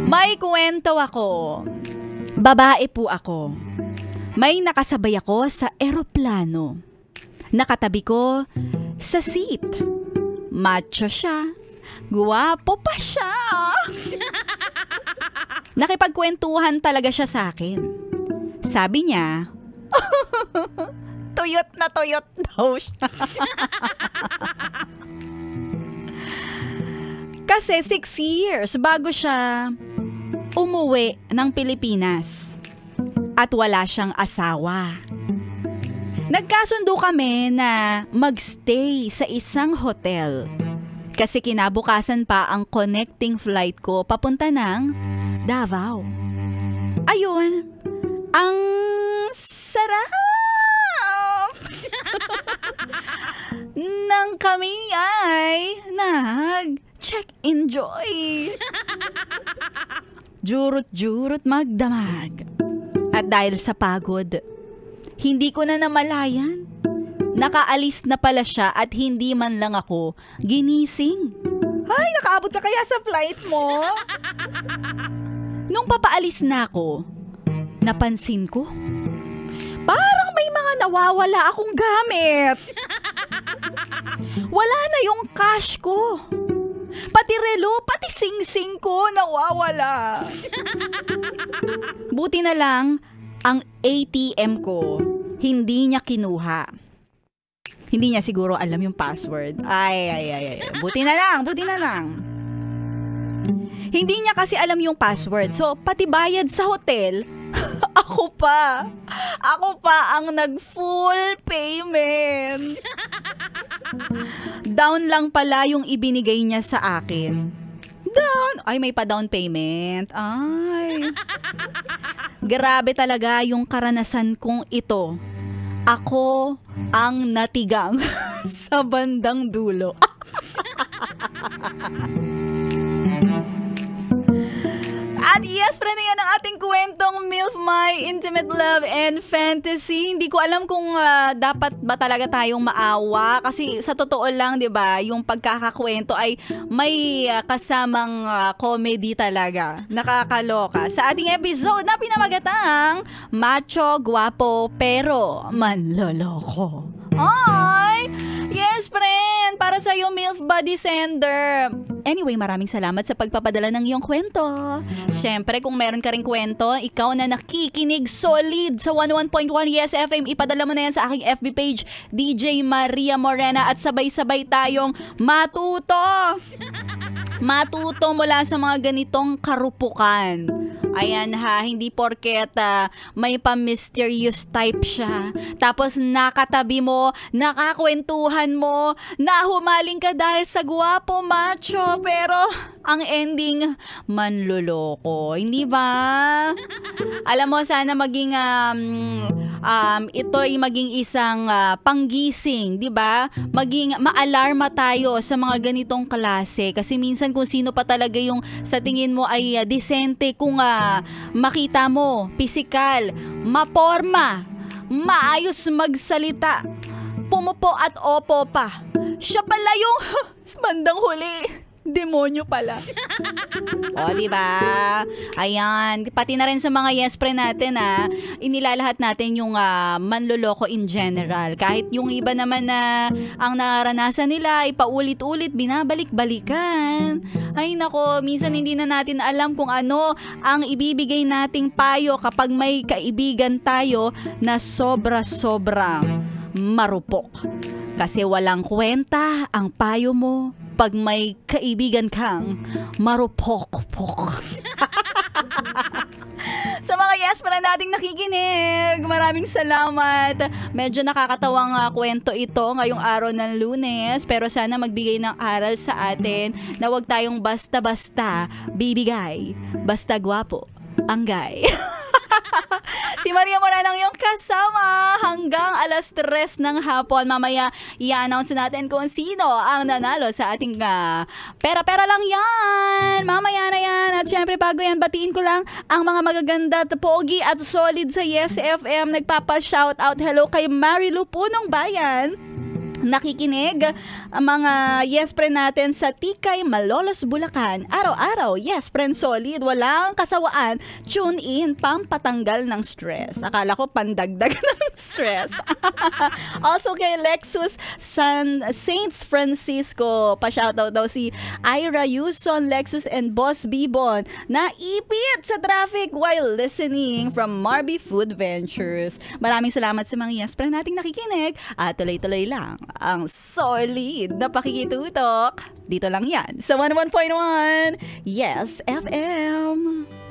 May kwento ako. Babae po ako. May nakasabay ako sa eroplano. Nakatabi ko sa seat. Macho siya. Guwapo pa siya. Nakipagkwentuhan talaga siya sa akin. Sabi niya, tuyot na tuyot daw siya. Kasi 6 years bago siya umuwi ng Pilipinas at wala siyang asawa. Nagkasundo kami na magstay sa isang hotel kasi kinabukasan pa ang connecting flight ko papunta ng Davao. Ayun, ang sarap nang kami ay nag-check-enjoy. Jurot-jurot magdamag. At dahil sa pagod, hindi ko na namalayan. Nakaalis na pala siya at hindi man lang ako ginising. Ay, nakaabot ka kaya sa flight mo? Nung papaalis na ako, napansin ko, parang may mga nawawala akong gamit. Wala na yung cash ko. Pati relo, pati sing-sing ko nawawala. Buti na lang, ang ATM ko, hindi niya kinuha. Hindi niya siguro alam yung password. Ay. Buti na lang. Hindi niya kasi alam yung password. So, pati bayad sa hotel, ako pa ang nag-full payment. Down lang pala yung ibinigay niya sa akin. Down? Ay, may pa down payment. Ay. Grabe talaga yung karanasan kong ito. Ako ang natigang sa bandang dulo. At yes, friend, yan ang ating kwentong MILF My Intimate Love and Fantasy. Hindi ko alam kung dapat ba talaga tayong maawa kasi sa totoo lang, 'di ba, yung pagkakakwento ay may kasamang comedy talaga. Nakakaloka. Sa ating episode na pinamagatang Macho, Guwapo, pero Manloloko. Ay! Yes, friend! Para sa'yo, MILF Body Sender. Anyway, maraming salamat sa pagpapadala ng iyong kwento. Siyempre, kung meron ka ring kwento, ikaw na nakikinig solid sa 101.1 Yes FM, ipadala mo na yan sa aking FB page, DJ Maria Morena, at sabay-sabay tayong matuto. Matuto mula sa mga ganitong karupukan. Ayan ha, hindi porket may pa-mysterious type siya. Tapos nakatabi mo, nakakwentuhan mo, nahumaling ka dahil sa guwapo, macho, pero ang ending, manloloko. Hindi ba? Alam mo, sana maging ito'y maging isang panggising, di ba? Maging maalarma tayo sa mga ganitong klase. Kasi minsan kung sino pa talaga yung sa tingin mo ay disente, kung makita mo, pisikal, maporma, maayos magsalita, pumupo at opo pa, siya pala yung bandang huli. Demonyo pala. O, diba? Ayan. Pati na rin sa mga yes friend natin, inilalahat natin yung manloloko in general. Kahit yung iba naman na ang naranasan nila ay paulit-ulit, binabalik-balikan. Ay nako, minsan hindi na natin alam kung ano ang ibibigay nating payo kapag may kaibigan tayo na sobra-sobra marupok. Kasi walang kwenta ang payo mo pag may kaibigan kang marupok-pok. Sa mga yes para nating nakikinig, maraming salamat. Medyo nakakatawang kwento ito ngayong araw ng Lunes, pero sana magbigay ng aral sa atin na huwag tayong basta-basta bibigay, basta gwapo ang guy. Si Maria Morena ang iyong kasama hanggang 3:00 ng hapon. Mamaya i-announce natin kung sino ang nanalo sa ating pera-pera lang yan. Mamaya na yan. At syempre bago yan, batiin ko lang ang mga magaganda at pogi at solid sa Yes FM. Nagpapa-shoutout hello kay Marilu Punong Bayan. nakikinig ang mga yes friend natin sa Tikay, Malolos, Bulacan. Araw-araw, yes friend solid, walang kasawaan. Tune in, pampatanggal ng stress. Akala ko pandagdag ng stress. Also kay Lexus Saints Francisco, pa-shoutout daw si Ira Yuson, Lexus and Boss Bibon, naipit sa traffic while listening from Marby Food Ventures. Maraming salamat sa mga yes friend nating nakikinig at tuloy-tuloy lang ang solid na pakikitutok. Dito lang yan sa 101.1 Yes FM.